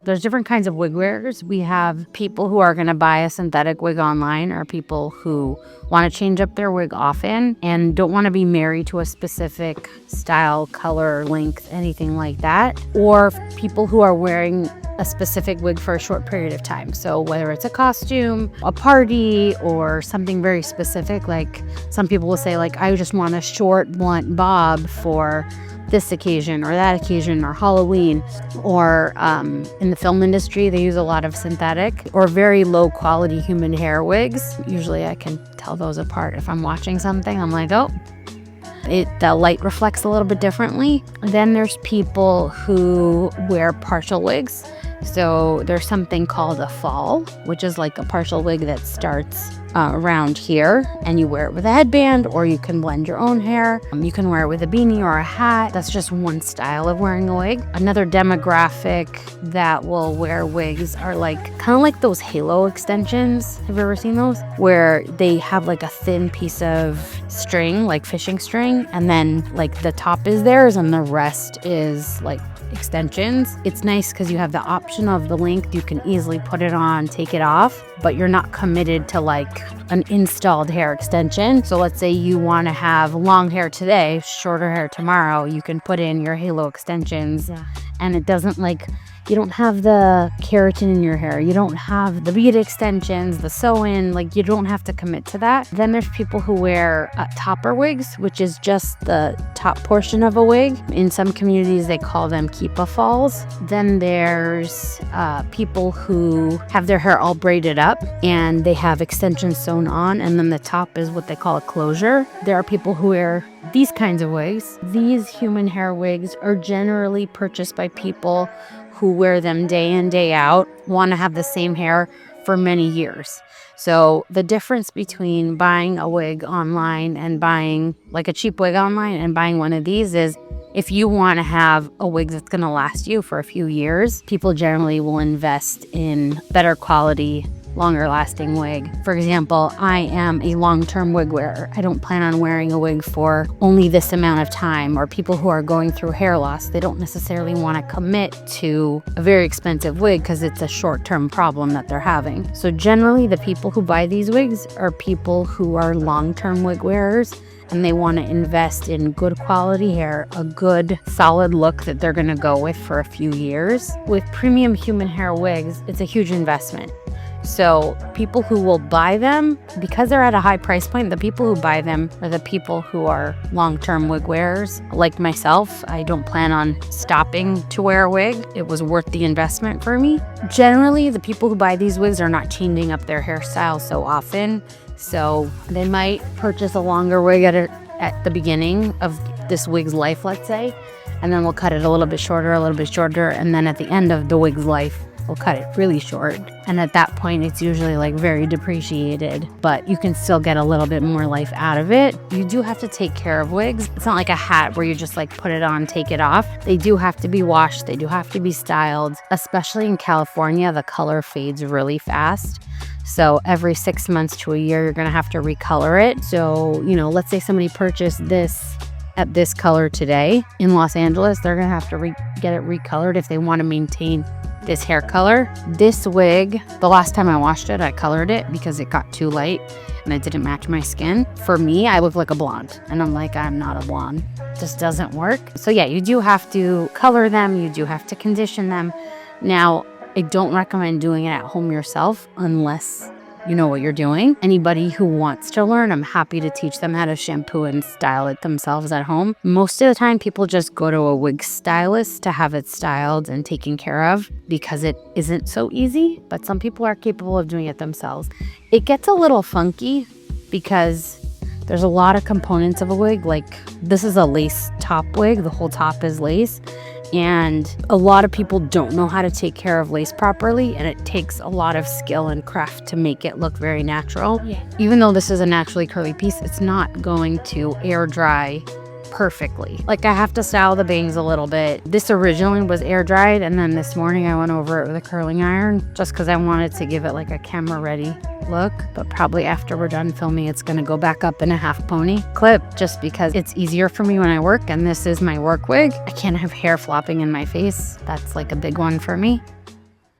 There's different kinds of wig wearers. We have people who are going to buy a synthetic wig online, or people who want to change up their wig often and don't want to be married to a specific style, color, length, anything like that. Or people who are wearing a specific wig for a short period of time. So whether it's a costume, a party, or something very specific, like some people will say, like, I just want a short blunt bob for this occasion or that occasion or Halloween. Or in the film industry, they use a lot of synthetic or very low quality human hair wigs. Usually I can tell those apart if I'm watching something. I'm like, oh, the light reflects a little bit differently. Then there's people who wear partial wigs. So there's something called a fall, which is like a partial wig that starts around here, and you wear it with a headband, or you can blend your own hair. You can wear it with a beanie or a hat. That's just one style of wearing a wig. Another demographic that will wear wigs are kind of like those halo extensions. Have you ever seen those? Where they have like a thin piece of string, like fishing string, and then like the top is theirs and the rest is like extensions. It's nice because you have the option of the length. You can easily put it on, take it off, but you're not committed to like an installed hair extension. So let's say you want to have long hair today, shorter hair tomorrow, you can put in your halo extensions. And it doesn't you don't have the keratin in your hair. You don't have the bead extensions, the sew-in. You don't have to commit to that. Then there's people who wear topper wigs, which is just the top portion of a wig. In some communities, they call them kippah falls. Then there's people who have their hair all braided up and they have extensions sewn on, and then the top is what they call a closure. There are people who wear these kinds of wigs. These human hair wigs are generally purchased by people who wear them day in, day out, want to have the same hair for many years. So the difference between buying a wig online and buying like a cheap wig online and buying one of these is, if you want to have a wig that's going to last you for a few years, people generally will invest in better quality, longer lasting wig. For example, I am a long-term wig wearer. I don't plan on wearing a wig for only this amount of time. Or people who are going through hair loss, they don't necessarily want to commit to a very expensive wig because it's a short-term problem that they're having. So generally, the people who buy these wigs are people who are long-term wig wearers, and they want to invest in good quality hair, a good solid look that they're going to go with for a few years. With premium human hair wigs, it's a huge investment. So people who will buy them, because they're at a high price point, the people who buy them are the people who are long-term wig wearers. Like myself, I don't plan on stopping to wear a wig. It was worth the investment for me. Generally, the people who buy these wigs are not changing up their hairstyle so often. So they might purchase a longer wig at the beginning of this wig's life, let's say, and then we'll cut it a little bit shorter, and then at the end of the wig's life, we'll cut it really short. And at that point, it's usually very depreciated, but you can still get a little bit more life out of it. You do have to take care of wigs. It's not like a hat where you just put it on, take it off. They do have to be washed. They do have to be styled. Especially in California, the color fades really fast. So every 6 months to a year, you're gonna have to recolor it. So, let's say somebody purchased this at this color today in Los Angeles, they're gonna have to get it recolored if they want to maintain this hair color. This wig, the last time I washed it, I colored it because it got too light and it didn't match my skin. For me, I look like a blonde, and I'm not a blonde. It just doesn't work. So yeah, you do have to color them, you do have to condition them. Now, I don't recommend doing it at home yourself unless you know what you're doing. Anybody who wants to learn, I'm happy to teach them how to shampoo and style it themselves at home. Most of the time, people just go to a wig stylist to have it styled and taken care of because it isn't so easy, but some people are capable of doing it themselves. It gets a little funky because there's a lot of components of a wig. This is a lace top wig. The whole top is lace. And a lot of people don't know how to take care of lace properly, and it takes a lot of skill and craft to make it look very natural. Yeah. Even though this is a naturally curly piece, it's not going to air dry perfectly. I have to style the bangs a little bit. This originally was air dried, and then this morning I went over it with a curling iron just because I wanted to give it a camera ready look. But probably after we're done filming, it's gonna go back up in a half pony clip just because it's easier for me when I work, and this is my work wig. I can't have hair flopping in my face. That's a big one for me.